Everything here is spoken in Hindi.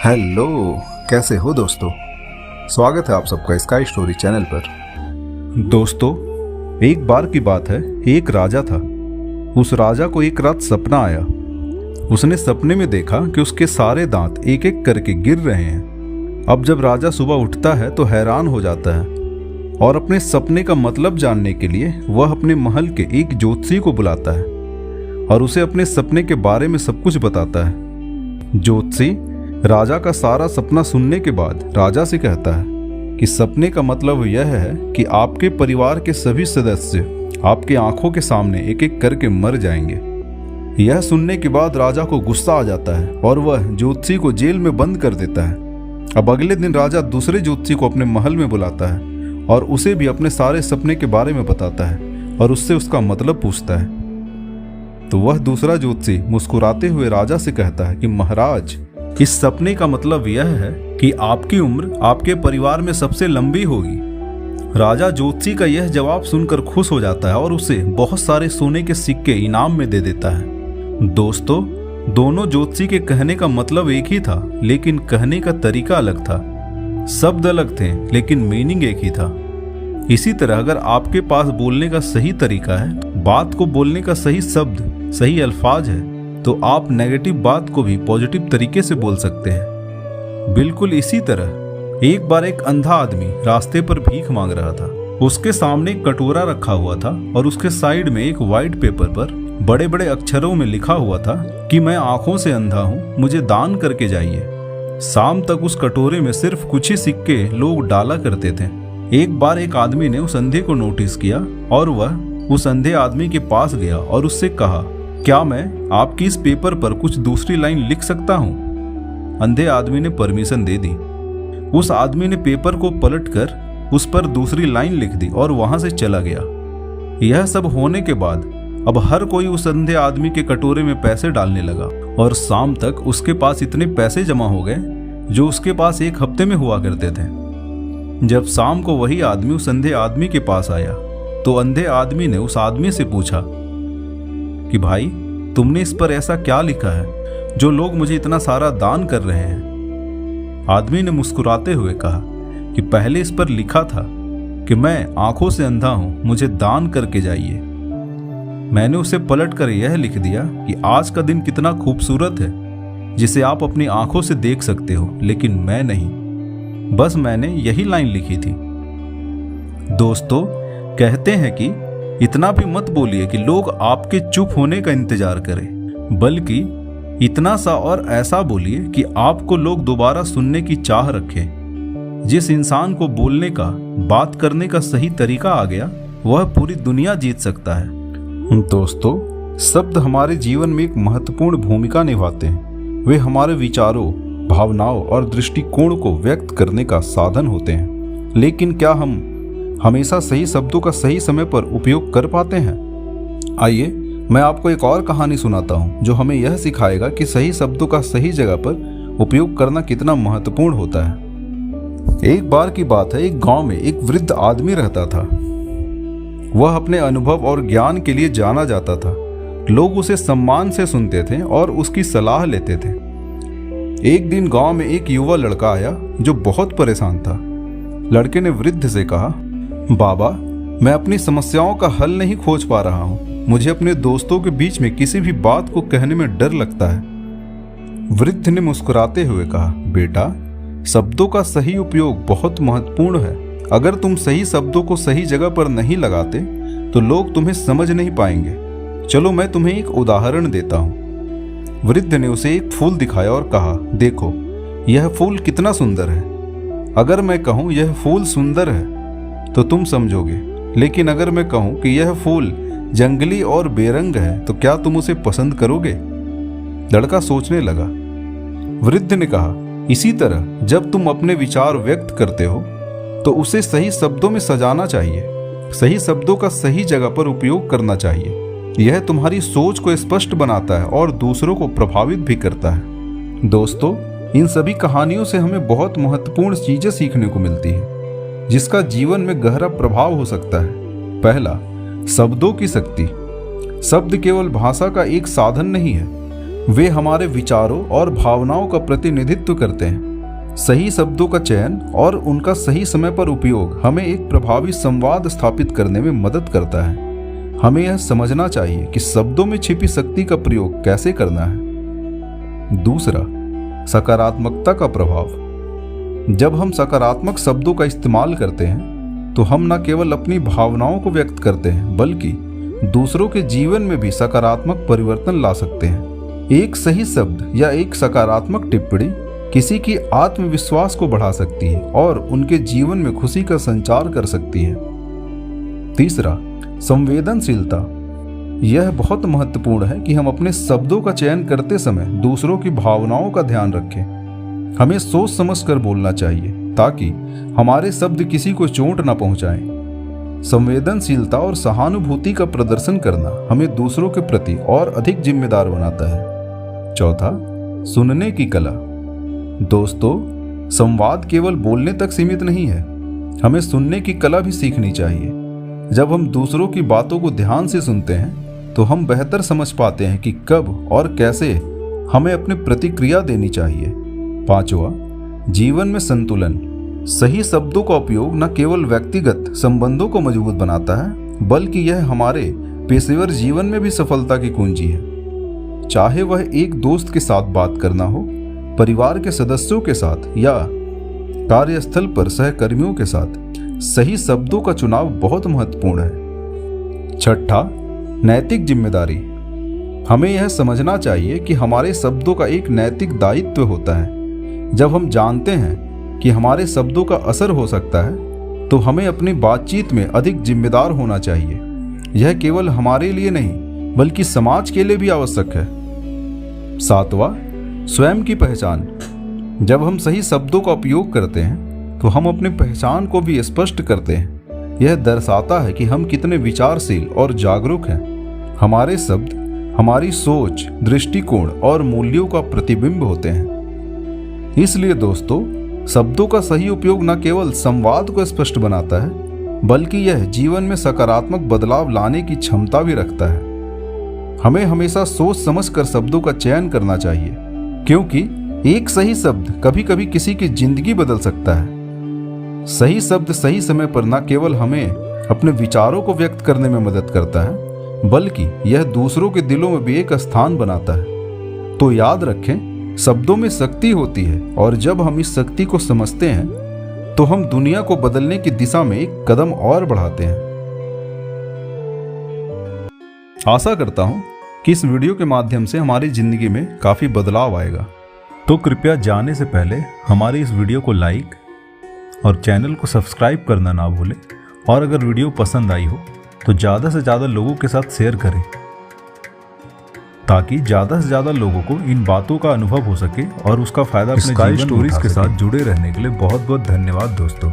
हेलो, कैसे हो दोस्तों। स्वागत है आप सबका स्काई स्टोरी चैनल पर। दोस्तों, एक बार की बात है, एक राजा था। उस राजा को एक रात सपना आया। उसने सपने में देखा कि उसके सारे दांत एक एक करके गिर रहे हैं। अब जब राजा सुबह उठता है तो हैरान हो जाता है और अपने सपने का मतलब जानने के लिए वह अपने महल के एक ज्योतिषी को बुलाता है और उसे अपने सपने के बारे में सब कुछ बताता है। ज्योतिषी राजा का सारा सपना सुनने के बाद राजा से कहता है कि सपने का मतलब यह है कि आपके परिवार के सभी सदस्य आपकी आंखों के सामने एक एक करके मर जाएंगे। यह सुनने के बाद राजा को गुस्सा आ जाता है और वह ज्योतिषी को जेल में बंद कर देता है। अब अगले दिन राजा दूसरे ज्योतिषी को अपने महल में बुलाता है और उसे भी अपने सारे सपने के बारे में बताता है और उससे उसका मतलब पूछता है। तो वह दूसरा ज्योतिषी मुस्कुराते हुए राजा से कहता है कि महाराज, इस सपने का मतलब यह है कि आपकी उम्र आपके परिवार में सबसे लंबी होगी। राजा ज्योतिषी का यह जवाब सुनकर खुश हो जाता है और उसे बहुत सारे सोने के सिक्के इनाम में दे देता है। दोस्तों, दोनों ज्योतिषी के कहने का मतलब एक ही था, लेकिन कहने का तरीका अलग था। शब्द अलग थे लेकिन मीनिंग एक ही था। इसी तरह अगर आपके पास बोलने का सही तरीका है, बात को बोलने का सही शब्द, सही अल्फाज है, तो आप नेगेटिव बात को भी पॉजिटिव तरीके से बोल सकते हैं। बिल्कुल इसी तरह एक बार एक अंधा आदमी रास्ते पर भीख मांग रहा था। उसके सामने एक कटोरा रखा हुआ था और उसके साइड में एक व्हाइट पेपर पर बड़े बड़े अक्षरों में लिखा हुआ था कि मैं आंखों से अंधा हूँ, मुझे दान करके जाइए। शाम तक उस कटोरे में सिर्फ कुछ ही सिक्के लोग डाला करते थे। एक बार एक आदमी ने उस अंधे को नोटिस किया और वह उस अंधे आदमी के पास गया और उससे कहा, क्या मैं आपकी इस पेपर पर कुछ दूसरी लाइन लिख सकता हूं? अंधे आदमी ने परमिशन दे दी। उस आदमी ने पेपर को पलटकर उस पर दूसरी लाइन लिख दी और वहां से चला गया। यह सब होने के बाद अब हर कोई उस अंधे आदमी के कटोरे में पैसे डालने लगा और शाम तक उसके पास इतने पैसे जमा हो गए जो उसके पास एक हफ्ते में हुआ करते थे। जब शाम को वही आदमी उस अंधे आदमी के पास आया तो अंधे आदमी ने उस आदमी से पूछा कि भाई, तुमने इस पर ऐसा क्या लिखा है जो लोग मुझे इतना सारा दान कर रहे हैं? आदमी ने मुस्कुराते हुए कहा कि पहले इस पर लिखा था कि मैं आंखों से अंधा हूं, मुझे दान करके जाइए। मैंने उसे पलटकर यह लिख दिया कि आज का दिन कितना खूबसूरत है जिसे आप अपनी आंखों से देख सकते हो, लेकिन मैं नहीं। बस मैंने यही लाइन लिखी थी। दोस्तों, कहते हैं कि इतना भी मत बोलिए कि लोग आपके चुप होने का इंतजार करें, बल्कि इतना सा और ऐसा बोलिए कि आपको लोग दोबारा सुनने की चाह रखें। जिस इंसान को बोलने का, बात करने का सही तरीका आ गया, वह पूरी दुनिया जीत सकता है। दोस्तों, शब्द हमारे जीवन में एक महत्वपूर्ण भूमिका निभाते हैं। वे हमारे विचारों, भावनाओं और दृष्टिकोण को व्यक्त करने का साधन होते हैं। लेकिन क्या हम हमेशा सही शब्दों का सही समय पर उपयोग कर पाते हैं? आइए मैं आपको एक और कहानी सुनाता हूं जो हमें यह सिखाएगा कि सही शब्दों का सही जगह पर उपयोग करना कितना महत्वपूर्ण होता है। एक बार की बात है, एक गांव में एक वृद्ध आदमी रहता था। वह अपने अनुभव और ज्ञान के लिए जाना जाता था। लोग उसे सम्मान से सुनते थे और उसकी सलाह लेते थे। एक दिन गांव में एक युवा लड़का आया जो बहुत परेशान था। लड़के ने वृद्ध से कहा, बाबा, मैं अपनी समस्याओं का हल नहीं खोज पा रहा हूँ। मुझे अपने दोस्तों के बीच में किसी भी बात को कहने में डर लगता है। वृद्ध ने मुस्कुराते हुए कहा, बेटा, शब्दों का सही उपयोग बहुत महत्वपूर्ण है। अगर तुम सही शब्दों को सही जगह पर नहीं लगाते तो लोग तुम्हें समझ नहीं पाएंगे। चलो मैं तुम्हें एक उदाहरण देता हूँ। वृद्ध ने उसे एक फूल दिखाया और कहा, देखो, यह फूल कितना सुंदर है। अगर मैं कहूँ यह फूल सुंदर है तो तुम समझोगे, लेकिन अगर मैं कहूं कि यह फूल जंगली और बेरंग है तो क्या तुम उसे पसंद करोगे? लड़का सोचने लगा। वृद्ध ने कहा, इसी तरह जब तुम अपने विचार व्यक्त करते हो तो उसे सही शब्दों में सजाना चाहिए। सही शब्दों का सही जगह पर उपयोग करना चाहिए। यह तुम्हारी सोच को स्पष्ट बनाता है और दूसरों को प्रभावित भी करता है। दोस्तों, इन सभी कहानियों से हमें बहुत महत्वपूर्ण चीजें सीखने को मिलती है जिसका जीवन में गहरा प्रभाव हो सकता है। पहला, शब्दों की शक्ति। शब्द केवल भाषा का एक साधन नहीं है, वे हमारे विचारों और भावनाओं का प्रतिनिधित्व करते हैं। सही शब्दों का चयन और उनका सही समय पर उपयोग हमें एक प्रभावी संवाद स्थापित करने में मदद करता है। हमें यह समझना चाहिए कि शब्दों में छिपी शक्ति का प्रयोग कैसे करना है। दूसरा, सकारात्मकता का प्रभाव। जब हम सकारात्मक शब्दों का इस्तेमाल करते हैं तो हम न केवल अपनी भावनाओं को व्यक्त करते हैं बल्कि दूसरों के जीवन में भी सकारात्मक परिवर्तन ला सकते हैं। एक सही शब्द या एक सकारात्मक टिप्पणी किसी की आत्मविश्वास को बढ़ा सकती है और उनके जीवन में खुशी का संचार कर सकती है। तीसरा, संवेदनशीलता। यह बहुत महत्वपूर्ण है कि हम अपने शब्दों का चयन करते समय दूसरों की भावनाओं का ध्यान रखें। हमें सोच समझकर बोलना चाहिए ताकि हमारे शब्द किसी को चोट न पहुंचाएं। संवेदनशीलता और सहानुभूति का प्रदर्शन करना हमें दूसरों के प्रति और अधिक जिम्मेदार बनाता है। चौथा, सुनने की कला। दोस्तों, संवाद केवल बोलने तक सीमित नहीं है, हमें सुनने की कला भी सीखनी चाहिए। जब हम दूसरों की बातों को ध्यान से सुनते हैं तो हम बेहतर समझ पाते हैं कि कब और कैसे हमें अपनी प्रतिक्रिया देनी चाहिए। पांचवा, जीवन में संतुलन। सही शब्दों का उपयोग न केवल व्यक्तिगत संबंधों को मजबूत बनाता है बल्कि यह हमारे पेशेवर जीवन में भी सफलता की कुंजी है। चाहे वह एक दोस्त के साथ बात करना हो, परिवार के सदस्यों के साथ या कार्यस्थल पर सहकर्मियों के साथ, सही शब्दों का चुनाव बहुत महत्वपूर्ण है। छठा, नैतिक जिम्मेदारी। हमें यह समझना चाहिए कि हमारे शब्दों का एक नैतिक दायित्व होता है। जब हम जानते हैं कि हमारे शब्दों का असर हो सकता है तो हमें अपनी बातचीत में अधिक जिम्मेदार होना चाहिए। यह केवल हमारे लिए नहीं बल्कि समाज के लिए भी आवश्यक है। सातवां, स्वयं की पहचान। जब हम सही शब्दों का उपयोग करते हैं तो हम अपनी पहचान को भी स्पष्ट करते हैं। यह दर्शाता है कि हम कितने विचारशील और जागरूक हैं। हमारे शब्द हमारी सोच, दृष्टिकोण और मूल्यों का प्रतिबिंब होते हैं। इसलिए दोस्तों, शब्दों का सही उपयोग न केवल संवाद को स्पष्ट बनाता है बल्कि यह जीवन में सकारात्मक बदलाव लाने की क्षमता भी रखता है। हमें हमेशा सोच समझकर शब्दों का चयन करना चाहिए क्योंकि एक सही शब्द कभी कभी किसी की जिंदगी बदल सकता है। सही शब्द सही समय पर न केवल हमें अपने विचारों को व्यक्त करने में मदद करता है बल्कि यह दूसरों के दिलों में भी एक स्थान बनाता है। तो याद रखें, शब्दों में शक्ति होती है और जब हम इस शक्ति को समझते हैं तो हम दुनिया को बदलने की दिशा में एक कदम और बढ़ाते हैं। आशा करता हूं कि इस वीडियो के माध्यम से हमारी जिंदगी में काफी बदलाव आएगा। तो कृपया जाने से पहले हमारी इस वीडियो को लाइक और चैनल को सब्सक्राइब करना ना भूलें और अगर वीडियो पसंद आई हो तो ज़्यादा से ज़्यादा लोगों के साथ शेयर करें ताकि ज़्यादा से ज़्यादा लोगों को इन बातों का अनुभव हो सके और उसका फ़ायदा अपने जीवन में उठा सकें। स्काई स्टोरीज के साथ जुड़े रहने के लिए बहुत बहुत धन्यवाद दोस्तों।